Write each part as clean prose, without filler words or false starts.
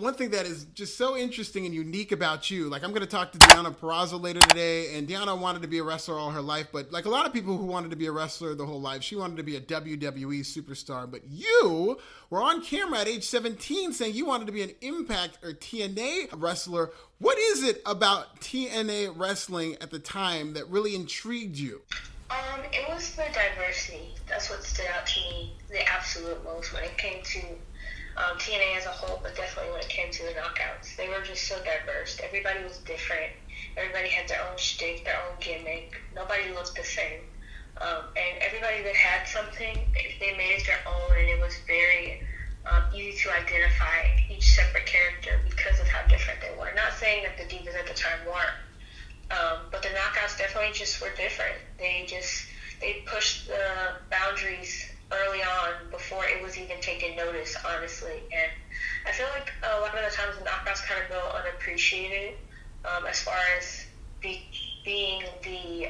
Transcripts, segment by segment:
One thing that is just so interesting and unique about you, like I'm going to talk to Deonna Purrazzo later today, and Deonna wanted to be a wrestler all her life, but like a lot of people who wanted to be a wrestler the whole life, she wanted to be a WWE superstar. But you were on camera at age 17 saying you wanted to be an Impact or TNA wrestler. What is it about TNA wrestling at the time that really intrigued you? It was the diversity. That's what stood out to me the absolute most when it came to TNA as a whole, but definitely when it came to the knockouts. They were just so diverse. Everybody was different. Everybody had their own shtick, their own gimmick. Nobody looked the same. And everybody that had something, they made it their own, and it was very easy to identify each separate character because of how different they were. Not saying that the divas at the time weren't, but the knockouts definitely just were different. They pushed the boundaries early on before it was even taken notice, honestly. And I feel like a lot of the times the knockouts kind of go unappreciated as far as being the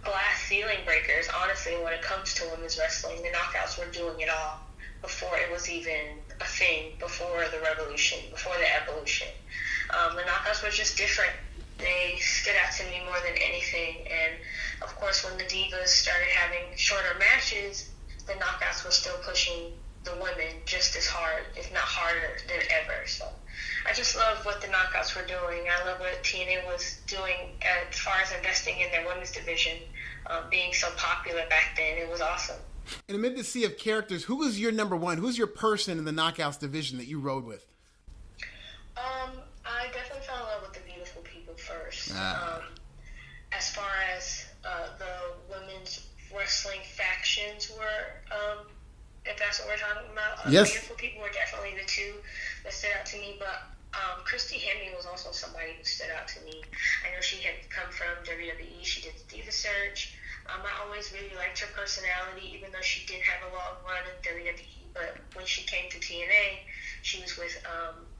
glass ceiling breakers, honestly, when it comes to women's wrestling. The knockouts were doing it all before it was even a thing, before the revolution, before the evolution. The knockouts were just different. They stood out to me more than anything. And of course, when the divas started having shorter matches, the knockouts were still pushing the women just as hard, if not harder than ever. So I just love what the knockouts were doing. I love what TNA was doing as far as investing in their women's division, being so popular back then. It was awesome. And amid the sea of characters, who was your number one? Who's your person in the knockouts division that you rode with? I definitely fell in love with the beautiful people first. As far as the women's wrestling factions were, if that's what we're talking about, yes. Beautiful people were definitely the two that stood out to me. But Christy Hemme was also somebody who stood out to me. I know she had come from WWE. She did the Diva Search. I always really liked her personality, even though she did have a long run in WWE. But when she came to TNA, she was with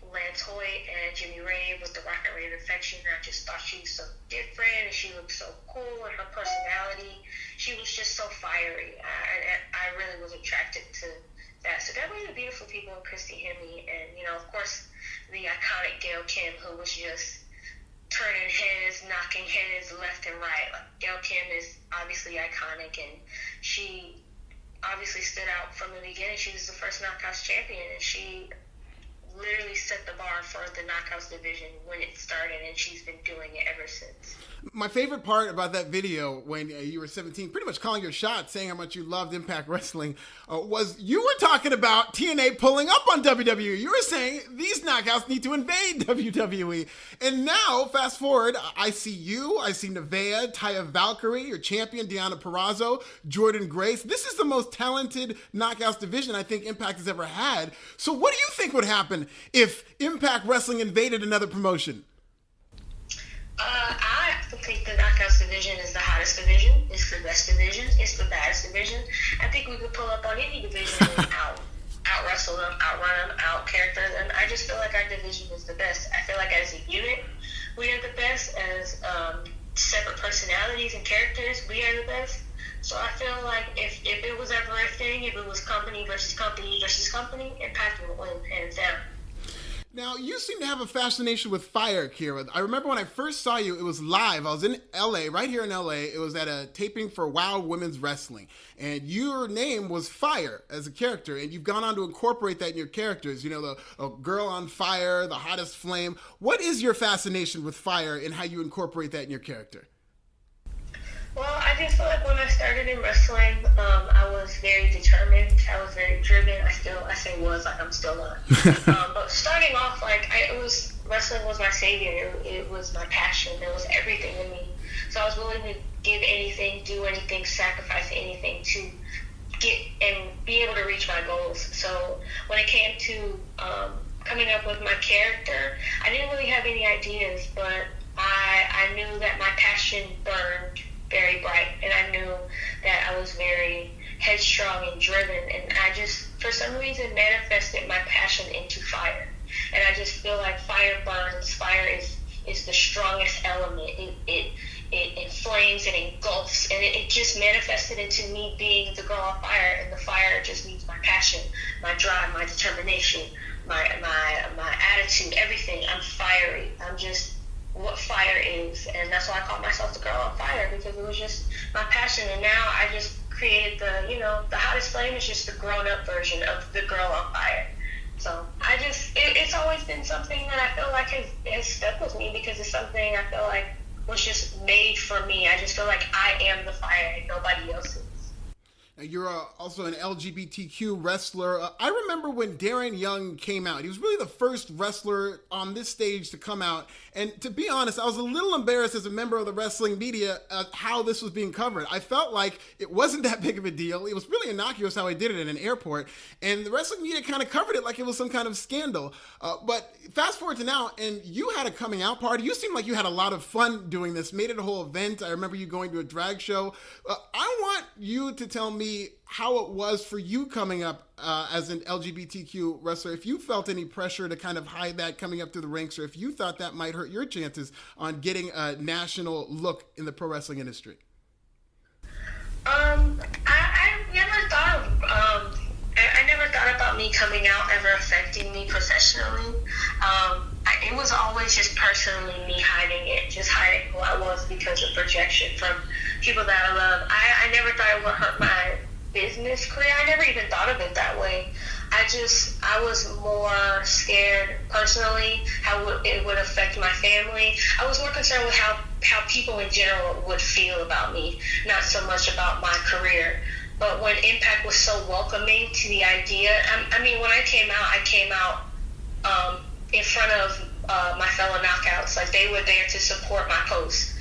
Lance Hoyt and Jimmy Rave with the Rock and Rave Infection. I just thought she was so different, and she looked so cool, and her personality, she was just so fiery. I really was attracted to that. So definitely the beautiful people of Christy Hemme, and of course the iconic Gail Kim, who was just turning heads, knocking heads left and right. Like, Gail Kim is obviously iconic, and she obviously stood out from the beginning. She was the first Knockouts champion, and she literally set the bar for the Knockouts division when it started, and she's been doing it ever since. My favorite part about that video when you were 17, pretty much calling your shot, saying how much you loved Impact Wrestling, was you were talking about TNA pulling up on WWE. You were saying these knockouts need to invade WWE. And now, fast forward, I see you, I see Nevaeh, Taya Valkyrie, your champion, Deonna Purrazzo, Jordynne Grace. This is the most talented knockouts division I think Impact has ever had. So what do you think would happen if Impact Wrestling invaded another promotion? I think the Knockouts division is the hottest division. It's the best division. It's the baddest division. I think we could pull up on any division and out-wrestle them, outrun them, out-character them. I just feel like our division is the best. I feel like as a unit, we are the best. As separate personalities and characters, we are the best. So I feel like if it was ever a thing, if it was company versus company versus company, Impact would win, hands down. Now, you seem to have a fascination with fire, Kiera. I remember when I first saw you, it was live. I was in LA, right here in LA. It was at a taping for WOW Women's Wrestling. And your name was Fire as a character. And you've gone on to incorporate that in your characters. The girl on fire, the hottest flame. What is your fascination with fire and how you incorporate that in your character? Well, I just feel like when I started in wrestling, I was very determined. I was very driven. I say was, like I'm still not. But starting off, wrestling was my savior. It was my passion. It was everything to me. So I was willing to give anything, do anything, sacrifice anything to get and be able to reach my goals. So when it came to coming up with my character, I didn't really have any ideas, but I knew that my passion burned very bright, and I knew that I was very headstrong and driven, and I just, for some reason, manifested my passion into fire. And I just feel like fire burns. Fire is the strongest element. It inflames and engulfs, and it just manifested into me being the girl on fire, and the fire just means my passion, my drive, my determination, my attitude, everything. I'm fiery. I'm just what fire is, and that's why I call myself the girl on fire, because it was just my passion. And now I just created the hottest flame is just the grown up version of the girl on fire. So it's always been something that I feel like has stuck with me, because it's something I feel like was just made for me. I just feel like I am the fire and nobody else is. Now, you're also an LGBTQ wrestler. I remember when Darren Young came out. He was really the first wrestler on this stage to come out. And to be honest, I was a little embarrassed as a member of the wrestling media how this was being covered. I felt like it wasn't that big of a deal. It was really innocuous how he did it in an airport. And the wrestling media kind of covered it like it was some kind of scandal. But fast forward to now, and you had a coming out party. You seemed like you had a lot of fun doing this, made it a whole event. I remember you going to a drag show. I want you to tell me how it was for you coming up as an LGBTQ wrestler, if you felt any pressure to kind of hide that coming up through the ranks, or if you thought that might hurt your chances on getting a national look in the pro wrestling industry. I never thought about me coming out ever affecting me professionally. It was always just personally me hiding it, just hiding who I was because of projection from people that I love. I never thought it would hurt my business career. I never even thought of it that way. I was more scared personally how it would affect my family. I was more concerned with how people in general would feel about me, not so much about my career. But when Impact was so welcoming to the idea, when I came out in front of my fellow knockouts. Like, they were there to support my post.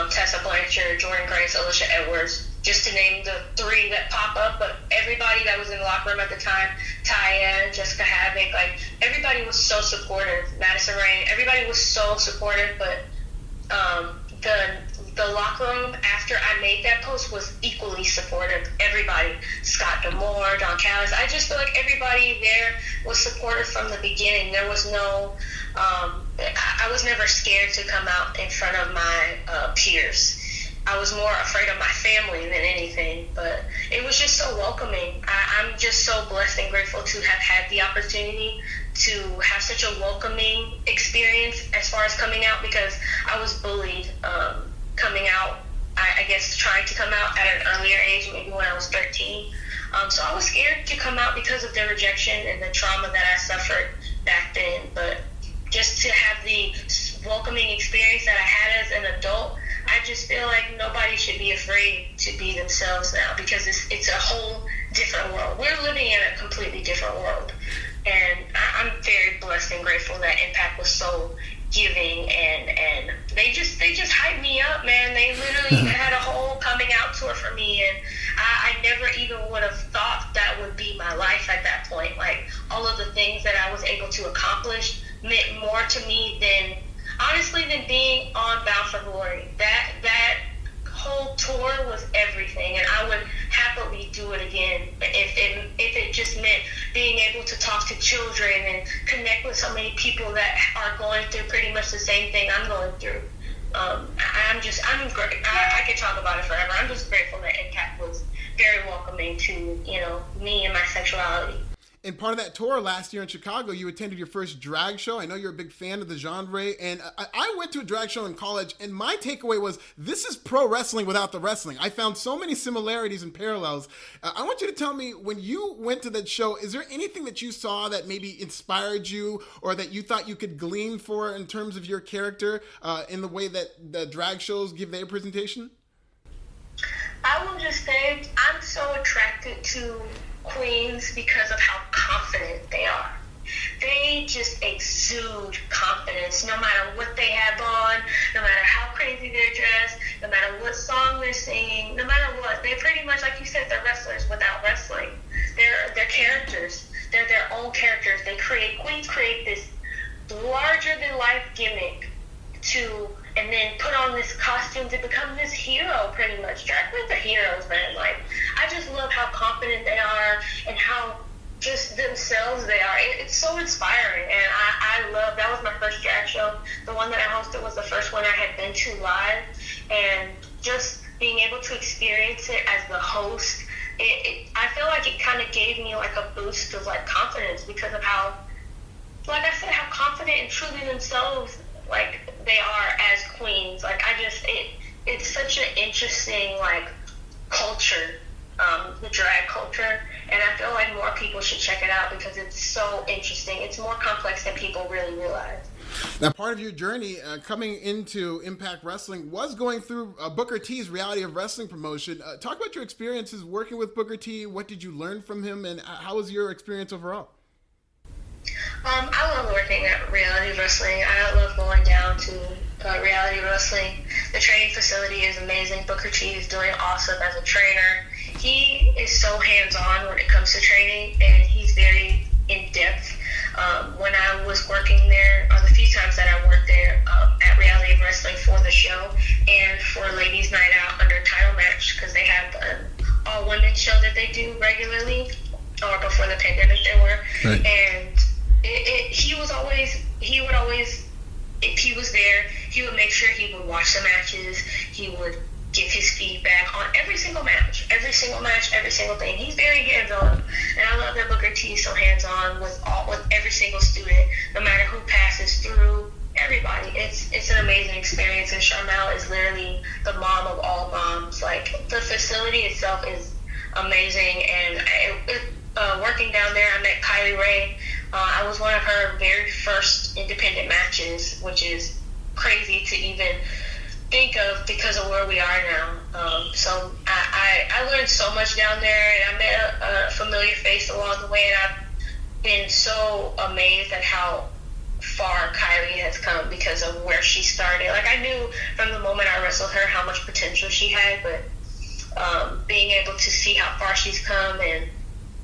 Tessa Blanchard, Jordan Grace, Alicia Edwards, just to name the three that pop up. But everybody that was in the locker room at the time, Taya, Jessica Havoc, like, everybody was so supportive. Madison Rain, everybody was so supportive. But the locker room after I made that post was equally supportive. Everybody, Scott D'Amore, Don Callis, I just feel like everybody there was supportive from the beginning. There was no, I was never scared to come out in front of my peers. I was more afraid of my family than anything, but it was just so welcoming. I'm just so blessed and grateful to have had the opportunity to have such a welcoming experience as far as coming out, because I was bullied coming out, I guess trying to come out at an earlier age, maybe when I was 13. So I was scared to come out because of the rejection and the trauma that I suffered back then. But just to have the welcoming experience that I had as an adult, I just feel like nobody should be afraid to be themselves now, because it's a whole different world. We're living in a completely different world. And I'm very blessed and grateful that Impact was so giving, and they just hyped me up, man. They literally had a whole coming out tour for me, and I never even would have thought that would be my life at that point. Like, all of the things that I was able to accomplish meant more to me than being on Bound for Glory. That whole tour was everything, and I would happily do it again if it just meant being able to talk to children and connect with so many people that are going through pretty much the same thing I'm going through. I'm great. I could talk about it forever. I'm just grateful that Impact was very welcoming to, me and my sexuality. And part of that tour last year in Chicago, you attended your first drag show. I know you're a big fan of the genre. And I went to a drag show in college, and my takeaway was, this is pro wrestling without the wrestling. I found so many similarities and parallels. I want you to tell me, when you went to that show, is there anything that you saw that maybe inspired you, or that you thought you could glean for in terms of your character in the way that the drag shows give their presentation? I will just say, I'm so attracted to queens because of how confident they are. They just exude confidence, no matter what they have on, no matter how crazy they're dressed, no matter what song they're singing, no matter what. They're pretty much, like you said, they're wrestlers without wrestling. They're characters. They're their own characters. Queens create this larger-than-life gimmick and then put on this costume to become this hero, pretty much. Drag queens are heroes, man. Like, I just love how confident they are and how just themselves they are. It's so inspiring, and I love, that was my first drag show. The one that I hosted was the first one I had been to live, and just being able to experience it as the host, I feel like it kind of gave me like a boost of like confidence because of how like I said, how confident and true to themselves like they are as queens. Like it's such an interesting like culture, the drag culture, and I feel like more people should check it out because it's so interesting. It's more complex than people really realize. Now, part of your journey coming into Impact Wrestling was going through Booker T's Reality of Wrestling promotion. Talk about your experiences working with Booker T. What did you learn from him, and how was your experience overall? I love working at Reality Wrestling. I love going down to Reality Wrestling. The training facility is amazing. Booker T is doing awesome as a trainer. He is so hands-on when it comes to training, and he's very in-depth. When I was working there, or the few times that I worked there at Reality Wrestling for the show and for Ladies Night Out under title match, because they have an all-women show that they do regularly, or before the pandemic they were. Right. And he would always, if he was there, he would make sure he would watch the matches. He would give his feedback on every single match, every single thing. He's very hands-on, and I love that Booker T is so hands-on with every single student, no matter who passes through. Everybody, it's an amazing experience, and Charmel is literally the mom of all moms. Like, the facility itself is amazing, and working down there, I met Kylie Ray. I was one of her very first independent matches, which is crazy to even think of because of where we are now. So I learned so much down there, and I met a familiar face along the way, and I've been so amazed at how far Kylie has come because of where she started. Like, I knew from the moment I wrestled her how much potential she had, but being able to see how far she's come, and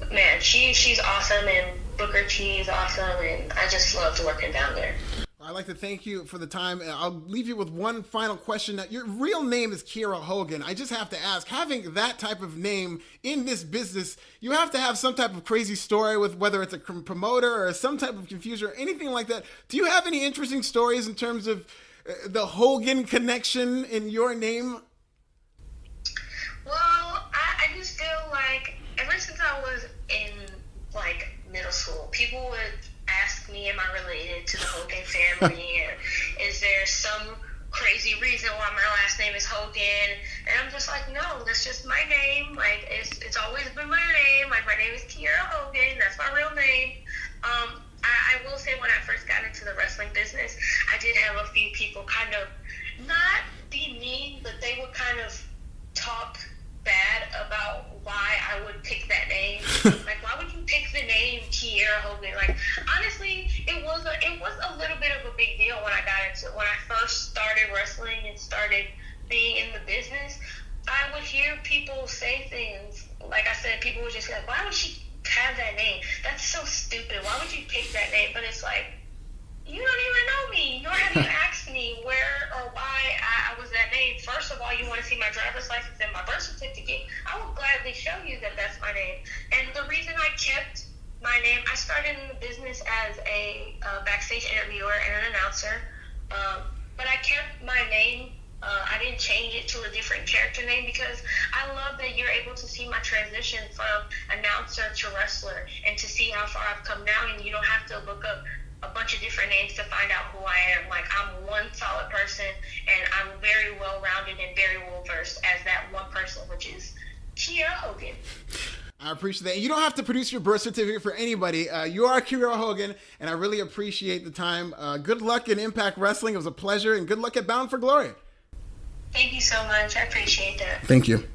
man, she's awesome, and Booker T is awesome, and I just loved working down there. I'd like to thank you for the time. I'll leave you with one final question. Your real name is Kiera Hogan. I just have to ask, having that type of name in this business, you have to have some type of crazy story with whether it's a promoter or some type of confusion or anything like that. Do you have any interesting stories in terms of the Hogan connection in your name? Well, I just feel like ever since I was in like middle school, people would ask me, am I related to the Hogan family? And is there some crazy reason why my last name is Hogan? And I'm just like, no, that's just my name. Like, it's always been my name. Like, my name is Kiera Hogan. That's my real name. I will say, when I first got into the wrestling business, I did have a few people kind of not be mean, but they would kind of talk bad about why I would pick that name. Like, why would you pick the name Kiera Hogan? Like, honestly, it was a little bit of a big deal when I first started wrestling and started being in the business. I would hear people say things, like I said, people would just be like, why would she have that name? That's so stupid. Why would you pick that name? But it's like, you don't even know me, nor have you asked me where or why I was that name. First of all, you want to see my driver's license and my birth certificate. I will gladly show you that that's my name. And the reason I kept my name, I started in the business as a backstage interviewer and an announcer, but I kept my name. I didn't change it to a different character name because I love that you're able to see my transition from announcer to wrestler and to see how far I've come now, and you don't have to look up a bunch of different names to find out who I am. Like, I'm one solid person, and I'm very well-rounded and very well-versed as that one person, which is Kiera Hogan. I appreciate that. You don't have to produce your birth certificate for anybody. You are Kiera Hogan, and I really appreciate the time. Good luck in Impact Wrestling. It was a pleasure, and good luck at Bound for Glory. Thank you so much. I appreciate that. Thank you.